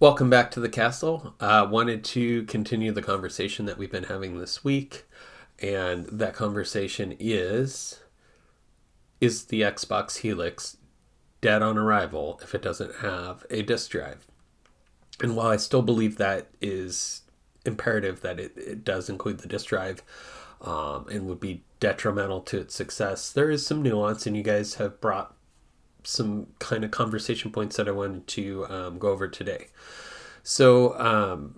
Welcome back to the castle. Wanted to continue the conversation that we've been having this week, and that conversation is the Xbox Helix dead on arrival if it doesn't have a disk drive? And while I still believe that is imperative that it does include the disk drive, and would be detrimental to its success, there is some nuance, and you guys have brought some kind of conversation points that I wanted to go over today. So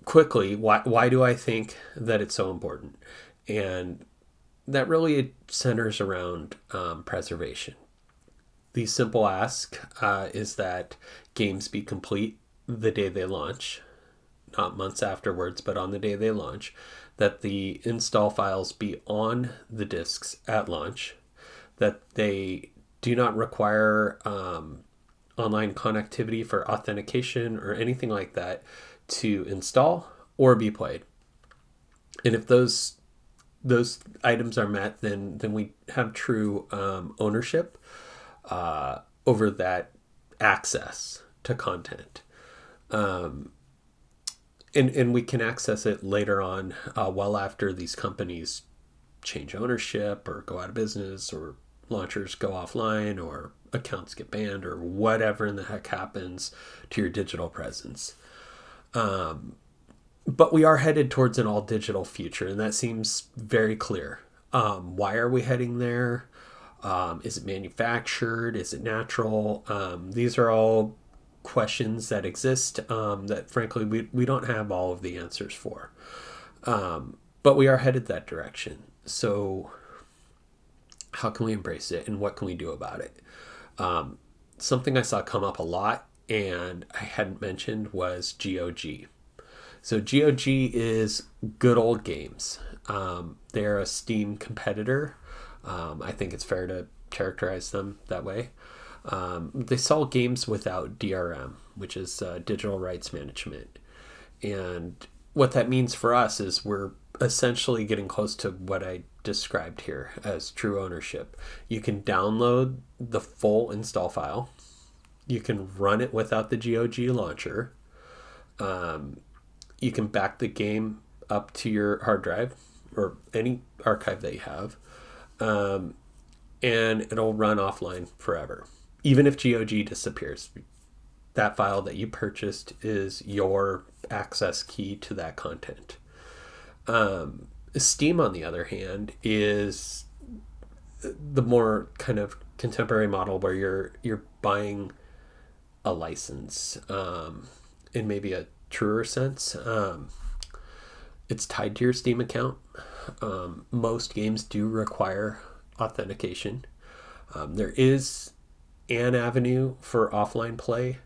quickly, why do I think that it's so important? And that really centers around preservation. The simple ask is that games be complete the day they launch, not months afterwards, but on the day they launch, that the install files be on the disks at launch, that they do not require online connectivity for authentication or anything like that to install or be played. And if those items are met, then we have true ownership over that access to content. And we can access it later on, well after these companies change ownership or go out of business, or launchers go offline, or accounts get banned, or whatever in the heck happens to your digital presence. But we are headed towards an all-digital future, and that seems very clear. Why are we heading there? Is it manufactured? Is it natural? These are all questions that exist that, frankly, we don't have all of the answers for. But we are headed that direction. So how can we embrace it, and what can we do about it? Something I saw come up a lot and I hadn't mentioned was GOG. So GOG is good old games. They're a Steam competitor. I think it's fair to characterize them that way. They sell games without DRM, which is digital rights management. And what that means for us is we're essentially getting close to what I described here as true ownership. You can download the full install file. You can run it without the GOG launcher. You can back the game up to your hard drive or any archive that you have. And it'll run offline forever. Even if GOG disappears, that file that you purchased is your access key to that content. Steam, on the other hand, is the more kind of contemporary model where you're buying a license in maybe a truer sense. It's tied to your Steam account. Most games do require authentication. There is an avenue for offline play,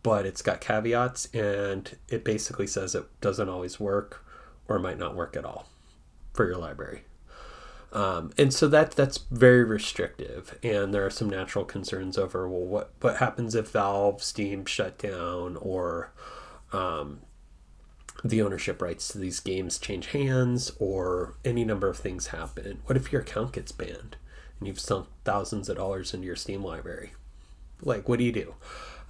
but it's got caveats, and it basically says it doesn't always work or might not work at all for your library. And so that's very restrictive, and there are some natural concerns over, well, what happens if Valve, Steam shut down, or the ownership rights to these games change hands, or any number of things happen. What if your account gets banned and you've sunk thousands of dollars into your Steam library? Like, what do you do?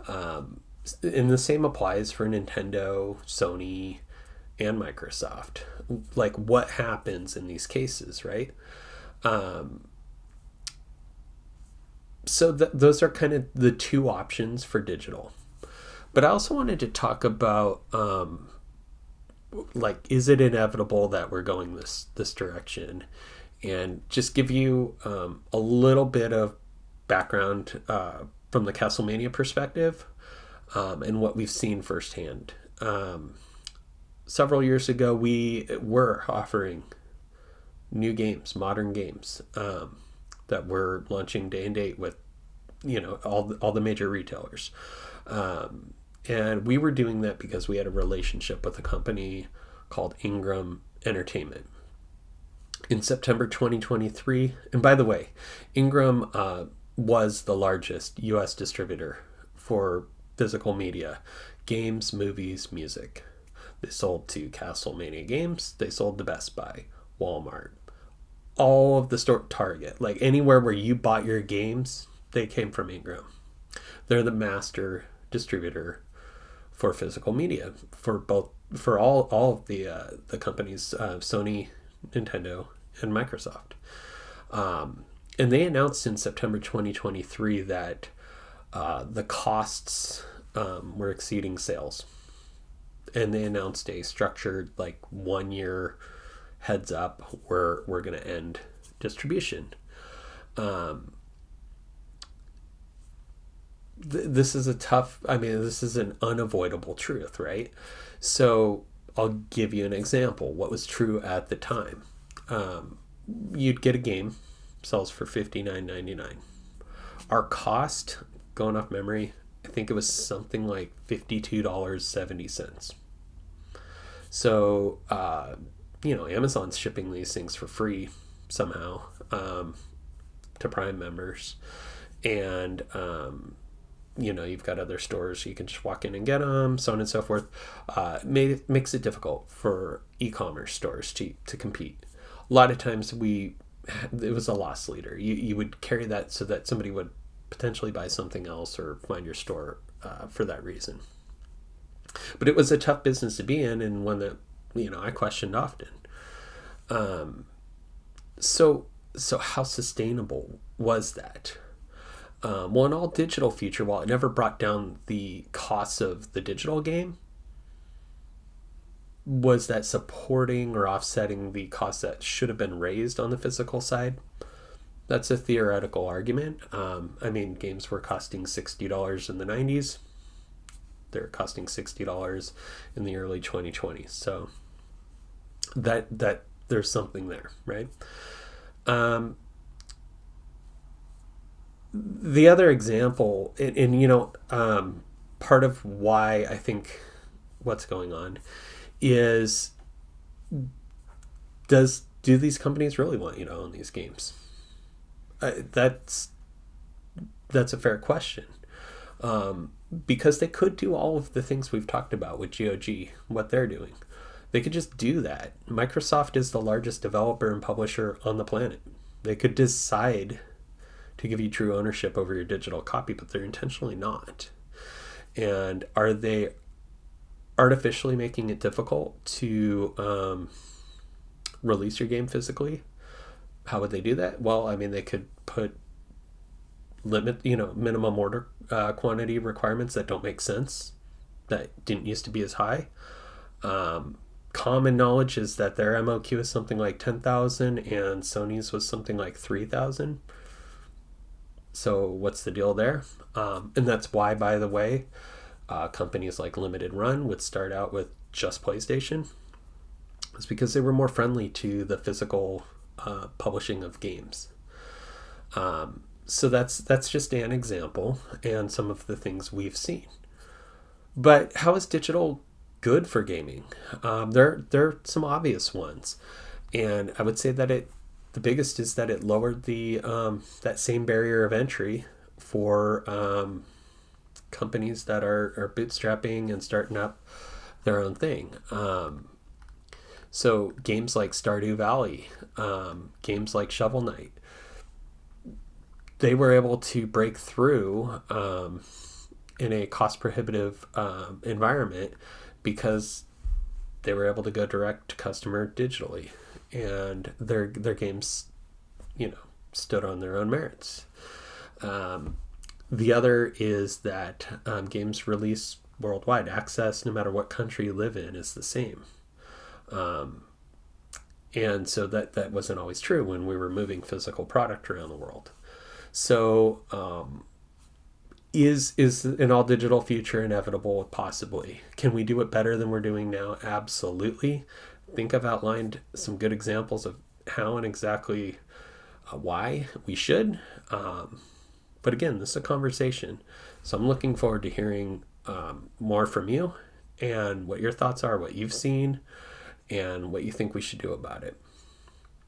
And the same applies for Nintendo, Sony, and Microsoft. Like, what happens in these cases, right? So those are kind of the two options for digital. But I also wanted to talk about, like, is it inevitable that we're going this direction? And just give you a little bit of background from the Castlemania perspective, and what we've seen firsthand. Several years ago, we were offering new games, modern games, that were launching day and date with, all the major retailers. And we were doing that because we had a relationship with a company called Ingram Entertainment. In September 2023, and by the way, Ingram was the largest U.S. distributor for physical media, games, movies, music. They sold to Castlemania Games. They sold to Best Buy, Walmart, all of the store, Target, like anywhere where you bought your games, they came from Ingram. They're the master distributor for physical media for all of the companies, Sony, Nintendo, and Microsoft. And they announced in September 2023 that the costs were exceeding sales. And they announced a structured, like, 1 year heads up where we're going to end distribution. This is this is an unavoidable truth, right? So I'll give you an example. What was true at the time? You'd get a game, sells for $59.99. Our cost, going off memory, I think it was something like $52.70. So, Amazon's shipping these things for free somehow to Prime members. And, you've got other stores. You can just walk in and get them, so on and so forth. Makes it difficult for e-commerce stores to compete. A lot of times it was a loss leader. You would carry that so that somebody would potentially buy something else or find your store for that reason. But it was a tough business to be in, and one that I questioned often. So how sustainable was that? An all-digital feature, while it never brought down the costs of the digital game, was that supporting or offsetting the costs that should have been raised on the physical side? That's a theoretical argument. Games were costing $60 in the 90s. They're costing $60 in the early 2020s. So that there's something there, right? The other example, part of why I think what's going on is, do these companies really want you to own these games? That's a fair question. Because they could do all of the things we've talked about with GOG, what they're doing. They could just do that. Microsoft is the largest developer and publisher on the planet. They could decide to give you true ownership over your digital copy, but they're intentionally not. And are they artificially making it difficult to release your game physically? How would they do that? Well, they could put minimum order quantity requirements that don't make sense, that didn't used to be as high. Common knowledge is that their MOQ is something like 10,000 and Sony's was something like 3,000. So what's the deal there? And that's why, by the way, companies like Limited Run would start out with just PlayStation. It's because they were more friendly to the physical publishing of games. So that's just an example and some of the things we've seen. But how is digital good for gaming? There are some obvious ones, and I would say that the biggest is that it lowered the that same barrier of entry for companies that are bootstrapping and starting up their own thing. So games like Stardew Valley, games like Shovel Knight, they were able to break through in a cost-prohibitive environment because they were able to go direct to customer digitally, and their games, stood on their own merits. The other is that games release worldwide. Access, no matter what country you live in, is the same. And so that wasn't always true when we were moving physical product around the world. So is an all-digital future inevitable? Possibly. Can we do it better than we're doing now? Absolutely. I think I've outlined some good examples of how and exactly why we should. But again, this is a conversation. So I'm looking forward to hearing more from you and what your thoughts are, what you've seen, and what you think we should do about it.